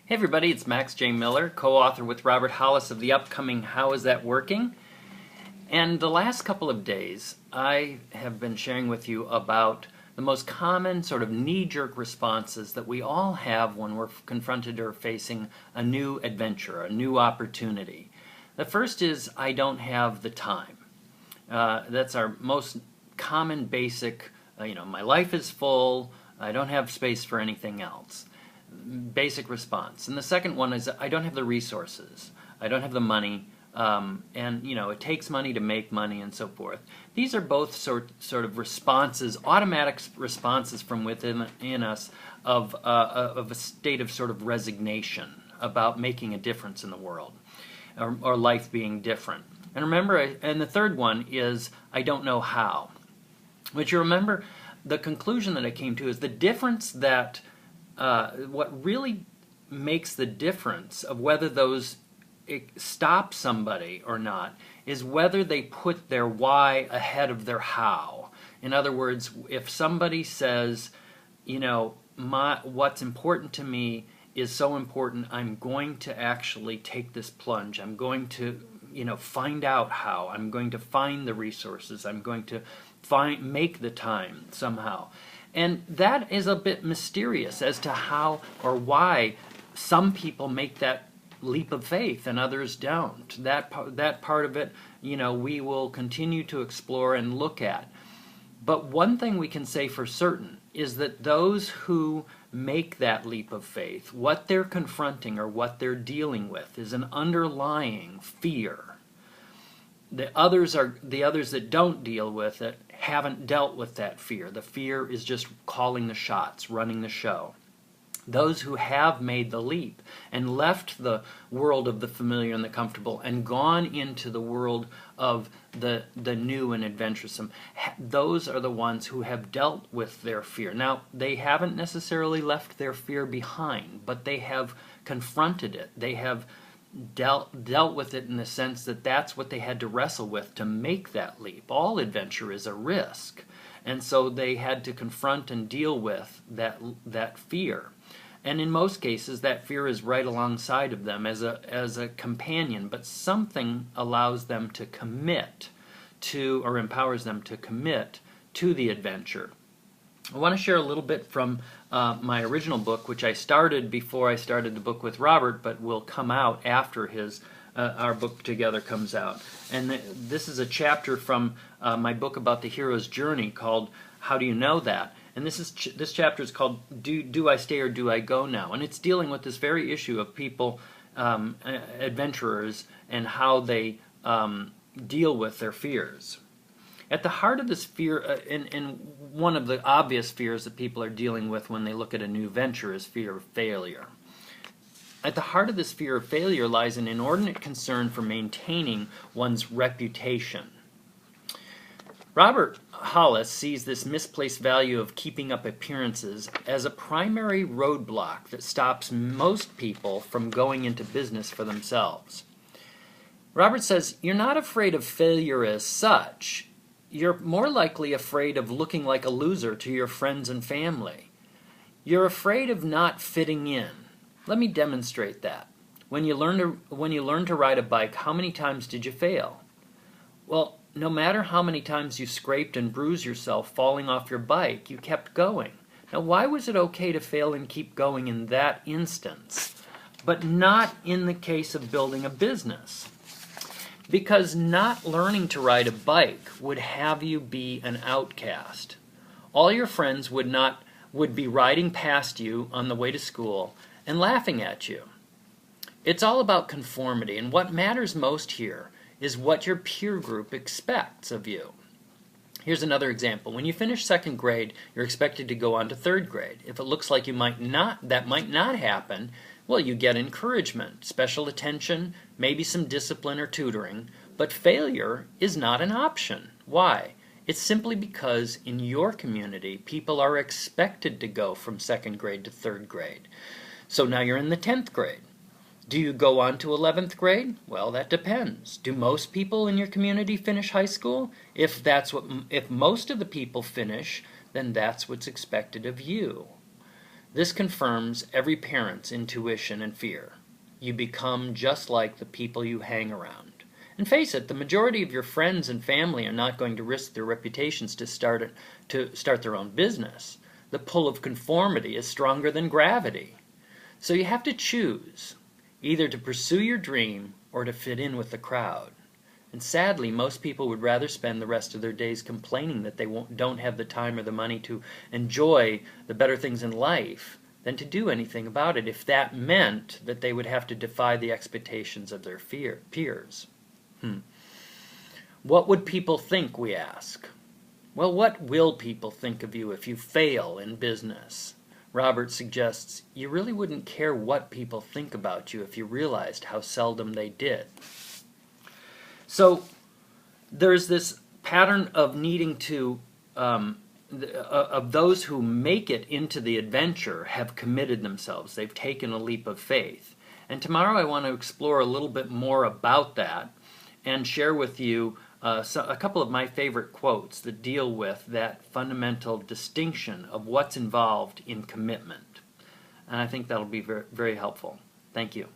Hey everybody, it's Max J. Miller, co-author with Robert Hollis of the upcoming How Is That Working? And the last couple of days, I have been sharing with you about the most common sort of knee-jerk responses that we all have when we're confronted or facing a new adventure, a new opportunity. The first is, I don't have the time. That's our most common basic, my life is full, I don't have space for anything else. Basic response. And the second one is, I don't have the resources, I don't have the money, and it takes money to make money and so forth. These are both sort of responses, automatic responses from within us of a state of sort of resignation about making a difference in the world, or life being different. And remember, and the third one is, I don't know how. But you remember, the conclusion that I came to is the difference that what really makes the difference of whether those stop somebody or not is whether they put their why ahead of their how. In other words, if somebody says, what's important to me is so important, I'm going to actually take this plunge. I'm going to, find out how. I'm going to find the resources. I'm going to make the time somehow. And that is a bit mysterious as to how or why some people make that leap of faith and others don't. That part of it, we will continue to explore and look at. But one thing we can say for certain is that those who make that leap of faith, what they're confronting or what they're dealing with is an underlying fear. The others that don't deal with it haven't dealt with that fear. The fear is just calling the shots, running the show. Those who have made the leap and left the world of the familiar and the comfortable and gone into the world of the new and adventuresome, those are the ones who have dealt with their fear. Now, they haven't necessarily left their fear behind, but they have confronted it. They have dealt with it in the sense that that's what they had to wrestle with to make that leap. All adventure is a risk, and so they had to confront and deal with that fear. And in most cases, that fear is right alongside of them as a companion, but something allows them to commit to, or empowers them to commit to the adventure. I want to share a little bit from my original book, which I started before I started the book with Robert, but will come out after our book together comes out. And this is a chapter from my book about the hero's journey called How Do You Know That? And this chapter is called Do I Stay or Do I Go Now? And it's dealing with this very issue of people, adventurers, and how they deal with their fears. At the heart of this fear, and one of the obvious fears that people are dealing with when they look at a new venture is fear of failure. At the heart of this fear of failure lies an inordinate concern for maintaining one's reputation. Robert Hollis sees this misplaced value of keeping up appearances as a primary roadblock that stops most people from going into business for themselves. Robert says, you're not afraid of failure as such. You're more likely afraid of looking like a loser to your friends and family. You're afraid of not fitting in. Let me demonstrate that. When you learn to ride a bike, how many times did you fail? Well, no matter how many times you scraped and bruised yourself falling off your bike, you kept going. Now, why was it okay to fail and keep going in that instance, but not in the case of building a business? Because not learning to ride a bike would have you be an outcast. All your friends would be riding past you on the way to school and laughing at you. It's all about conformity, and what matters most here is what your peer group expects of you. Here's another example. When you finish second grade, you're expected to go on to third grade. If it looks like that might not happen, well, you get encouragement, special attention, maybe some discipline or tutoring, but failure is not an option. Why? It's simply because in your community, people are expected to go from second grade to third grade. So now you're in the 10th grade. Do you go on to 11th grade? Well, that depends. Do most people in your community finish high school? If most of the people finish, then that's what's expected of you. This confirms every parent's intuition and fear. You become just like the people you hang around. And face it, the majority of your friends and family are not going to risk their reputations to start their own business. The pull of conformity is stronger than gravity. So you have to choose, either to pursue your dream or to fit in with the crowd. And sadly, most people would rather spend the rest of their days complaining that they don't have the time or the money to enjoy the better things in life than to do anything about it, if that meant that they would have to defy the expectations of their peers. What would people think, we ask? Well, what will people think of you if you fail in business? Robert suggests you really wouldn't care what people think about you if you realized how seldom they did. So there's this pattern of needing to, of those who make it into the adventure have committed themselves. They've taken a leap of faith. And tomorrow I want to explore a little bit more about that and share with you a couple of my favorite quotes that deal with that fundamental distinction of what's involved in commitment. And I think that'll be very, very helpful. Thank you.